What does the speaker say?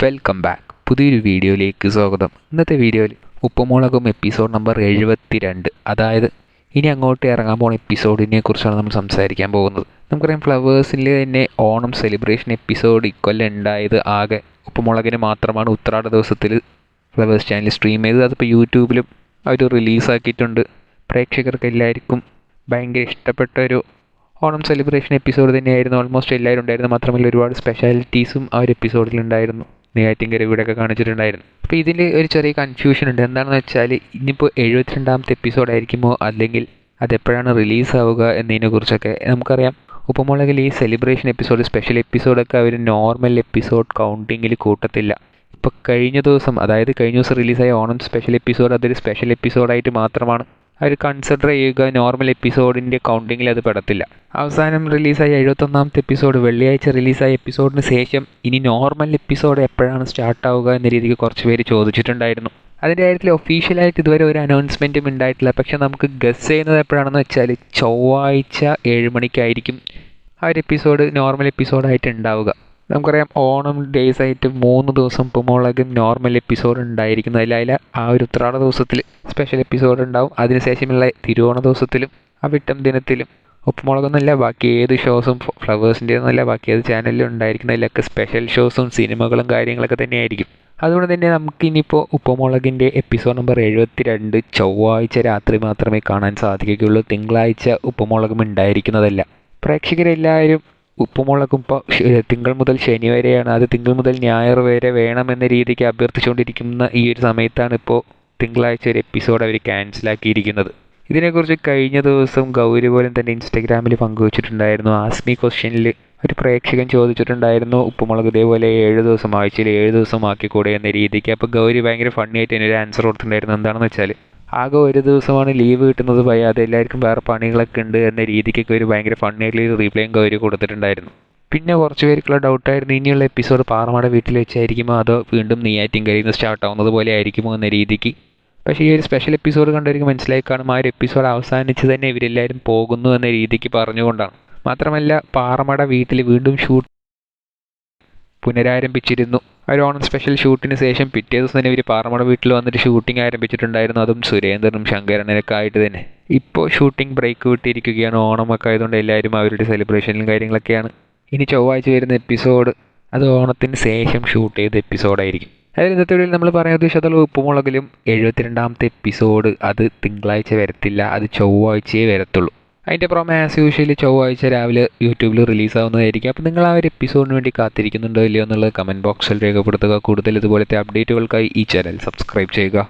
Welcome back. പുതിയൊരു വീഡിയോയിലേക്ക് സ്വാഗതം. ഇന്നത്തെ വീഡിയോയിൽ ഉപ്പുമുളകും എപ്പിസോഡ് നമ്പർ 72, അതായത് ഇനി അങ്ങോട്ട് ഇറങ്ങാൻ പോകുന്ന എപ്പിസോഡിനെ കുറിച്ചാണ് നമ്മൾ സംസാരിക്കാൻ പോകുന്നത്. നമുക്കറിയാം, ഫ്ലവേഴ്സിൽ തന്നെ ഓണം സെലിബ്രേഷൻ എപ്പിസോഡ് ഇക്കൊല്ലം ഉണ്ടായത് ആകെ ഉപ്പുമുളകിന് മാത്രമാണ്. ഉത്രാട ദിവസത്തിൽ ഫ്ലവേഴ്സ് ചാനൽ സ്ട്രീം ചെയ്തത്. അതിപ്പോൾ യൂട്യൂബിലും അവർ റിലീസാക്കിയിട്ടുണ്ട്. പ്രേക്ഷകർക്ക് എല്ലാവർക്കും ഭയങ്കര ഇഷ്ടപ്പെട്ട ഒരു ഓണം സെലിബ്രേഷൻ എപ്പിസോഡ് തന്നെയായിരുന്നു. ഓൾമോസ്റ്റ് എല്ലാവരും ഉണ്ടായിരുന്നു. മാത്രമല്ല ഒരുപാട് സ്പെഷ്യാലിറ്റീസും ആ ഒരു എപ്പിസോഡിലുണ്ടായിരുന്നു. നെയ്യാറ്റിൻകര വീടൊക്കെ കാണിച്ചിട്ടുണ്ടായിരുന്നു. അപ്പോൾ ഇതിൽ ഒരു ചെറിയ കൺഫ്യൂഷൻ ഉണ്ട്. എന്താണെന്ന് വെച്ചാൽ ഇനിയിപ്പോൾ 72ാമത്തെ എപ്പിസോഡായിരിക്കുമോ അല്ലെങ്കിൽ അതെപ്പോഴാണ് റിലീസാവുക എന്നതിനെക്കുറിച്ചൊക്കെ നമുക്കറിയാം. ഉപ്പുമുളകിൽ ഈ സെലിബ്രേഷൻ എപ്പിസോഡ്, സ്പെഷ്യൽ എപ്പിസോഡൊക്കെ അവർ നോർമൽ എപ്പിസോഡ് കൗണ്ടിങ്ങിൽ കൂട്ടത്തില്ല. ഇപ്പോൾ കഴിഞ്ഞ ദിവസം റിലീസായ ഓണം സ്പെഷ്യൽ എപ്പിസോഡ് അതൊരു സ്പെഷ്യൽ എപ്പിസോഡായിട്ട് മാത്രമാണ് അവർ കൺസിഡർ ചെയ്യുക. നോർമൽ എപ്പിസോഡിൻ്റെ കൗണ്ടിങ്ങിൽ അത് പെടത്തില്ല. അവസാനം റിലീസായ 71ാമത്തെ എപ്പിസോഡ്, വെള്ളിയാഴ്ച റിലീസായ എപ്പിസോഡിന് ശേഷം ഇനി നോർമൽ എപ്പിസോഡ് എപ്പോഴാണ് സ്റ്റാർട്ടാവുക എന്ന രീതിക്ക് കുറച്ച് പേര് ചോദിച്ചിട്ടുണ്ടായിരുന്നു. അതിൻ്റെ കാര്യത്തിൽ ഒഫീഷ്യലായിട്ട് ഇതുവരെ ഒരു അനൗൺസ്മെൻറ്റും ഉണ്ടായിട്ടില്ല. പക്ഷേ നമുക്ക് ഗസ് ചെയ്യുന്നത് എപ്പോഴാണെന്ന് വെച്ചാൽ ചൊവ്വാഴ്ച 7 മണിക്കായിരിക്കും ആ ഒരു എപ്പിസോഡ് നോർമൽ എപ്പിസോഡായിട്ട് ഉണ്ടാവുക. നമുക്കറിയാം, ഓണം ഡേയ്സ് ആയിട്ട് 3 ദിവസം ഉപ്പുമുളകും നോർമൽ എപ്പിസോഡ് ഉണ്ടായിരിക്കുന്നു. അതിൽ ആ ഒരു ഉത്രാട ദിവസത്തിൽ സ്പെഷ്യൽ എപ്പിസോഡ് ഉണ്ടാവും. അതിനുശേഷമുള്ള തിരുവോണ ദിവസത്തിലും അവിട്ടം ദിനത്തിലും ഉപ്പുമുളകൊന്നല്ല ബാക്കി ഏത് ഷോസും ഫ്ലവേഴ്സിൻ്റെ ഒന്നല്ല ബാക്കി ഏത് ചാനലിലും ഉണ്ടായിരിക്കുന്നതിലൊക്കെ സ്പെഷ്യൽ ഷോസും സിനിമകളും കാര്യങ്ങളൊക്കെ തന്നെയായിരിക്കും. അതുകൊണ്ട് തന്നെ നമുക്കിനിയിപ്പോൾ ഉപ്പുമുളകിൻ്റെ എപ്പിസോഡ് നമ്പർ 72 ചൊവ്വാഴ്ച രാത്രി മാത്രമേ കാണാൻ സാധിക്കുകയുള്ളൂ. തിങ്കളാഴ്ച ഉപ്പുമുളകും ഉണ്ടായിരിക്കുന്നതല്ല. പ്രേക്ഷകരെല്ലാവരും ഉപ്പുമുളകും ഇപ്പോൾ തിങ്കൾ മുതൽ ശനി വരെയാണ്, അത് തിങ്കൾ മുതൽ ഞായർ വരെ വേണമെന്ന രീതിക്ക് അഭ്യർത്ഥിച്ചുകൊണ്ടിരിക്കുന്ന ഈ ഒരു സമയത്താണ് ഇപ്പോൾ തിങ്കളാഴ്ച ഒരു എപ്പിസോഡ് അവർ ക്യാൻസലാക്കിയിരിക്കുന്നത്. ഇതിനെക്കുറിച്ച് കഴിഞ്ഞ ദിവസം ഗൗരി പോലും തന്നെ ഇൻസ്റ്റഗ്രാമിൽ പങ്കുവച്ചിട്ടുണ്ടായിരുന്നു. ആസ്മി ക്വസ്റ്റ്യനിൽ ഒരു പ്രേക്ഷകൻ ചോദിച്ചിട്ടുണ്ടായിരുന്നു, ഉപ്പുമുളക് ഇതേപോലെ 7 ദിവസം ആഴ്ചയിൽ 7 ദിവസം ആക്കിക്കൂടെ എന്ന രീതിക്ക്. അപ്പോൾ ഗൗരി ഭയങ്കര ഫണ്ണി ആയിട്ട് തന്നെ ഒരു ആൻസർ കൊടുത്തിട്ടുണ്ടായിരുന്നു. എന്താണെന്ന് വെച്ചാൽ ആകെ ഒരു ദിവസമാണ് ലീവ് കിട്ടുന്നത്, അത് എല്ലാവർക്കും വേറെ പണികളൊക്കെ ഉണ്ട് എന്ന രീതിക്കൊക്കെ ഒരു ഭയങ്കര ഫണ്ണിയായിട്ടുള്ള റീപ്ലേയും ഗൗരി കൊടുത്തിട്ടുണ്ടായിരുന്നു. പിന്നെ കുറച്ച് പേർക്കുള്ള ഡൗട്ടായിരുന്നു, ഇനിയുള്ള എപ്പിസോഡ് പാറമട വീട്ടിൽ വെച്ചായിരിക്കുമോ അതോ വീണ്ടും നെയ്യാറ്റിൻകരയിൽ നിന്ന് സ്റ്റാർട്ട് ആവുന്നത് പോലെ ആയിരിക്കുമോ എന്ന രീതിക്ക്. പക്ഷേ ഈ ഒരു സ്പെഷ്യൽ എപ്പിസോഡ് കണ്ടവർക്ക് മനസ്സിലായി കാണും, ആ ഒരു എപ്പിസോഡ് അവസാനിച്ച് തന്നെ ഇവരെല്ലാവരും പോകുന്നു എന്ന രീതിക്ക് പറഞ്ഞുകൊണ്ടാണ്. മാത്രമല്ല, പാറമട വീട്ടിൽ വീണ്ടും ഷൂട്ട് പുനരാരംഭിച്ചിരുന്നു. ഒരു ഓണം സ്പെഷ്യൽ ഷൂട്ടിന് ശേഷം പിറ്റേ ദിവസം തന്നെ ഇവർ പാറമട വീട്ടിൽ വന്നിട്ട് ഷൂട്ടിംഗ് ആരംഭിച്ചിട്ടുണ്ടായിരുന്നു. അതും സുരേന്ദ്രനും ശങ്കരനൊക്കെ ആയിട്ട് തന്നെ. ഇപ്പോൾ ഷൂട്ടിംഗ് ബ്രേക്ക് വിട്ടിരിക്കുകയാണ്. ഓണമൊക്കെ ആയതുകൊണ്ട് എല്ലാവരും അവരുടെ സെലിബ്രേഷനിലും കാര്യങ്ങളൊക്കെയാണ്. ഇനി ചൊവ്വാഴ്ച വരുന്ന എപ്പിസോഡ് അത് ഓണത്തിന് ശേഷം ഷൂട്ട് ചെയ്ത എപ്പിസോഡായിരിക്കും. അതായത് ഇന്നത്തെ വീഡിയോയിൽ നമ്മൾ പറയാൻ ഉദ്ദേശിച്ചത് ഉപ്പുമുളകിലും 72ാമത്തെ എപ്പിസോഡ് അത് തിങ്കളാഴ്ച വരത്തില്ല, അത് ചൊവ്വാഴ്ചയേ വരത്തുള്ളൂ. അതിൻ്റെ പ്രൊമോ ആസ് യൂഷ്വലി ചൊവ്വാഴ്ച രാവിലെ യൂട്യൂബിൽ റിലീസാവുന്നതായിരിക്കും. അപ്പോൾ നിങ്ങൾ ആ ഒരു എപ്പിസോഡിന് വേണ്ടി കാത്തിരിക്കുന്നുണ്ടോ ഇല്ലയോ എന്നുള്ളത് കമൻറ്റ് ബോക്സിൽ രേഖപ്പെടുത്തുക. കൂടുതൽ ഇതുപോലത്തെ അപ്ഡേറ്റുകൾക്കായി ഈ ചാനൽ സബ്സ്ക്രൈബ് ചെയ്യുക.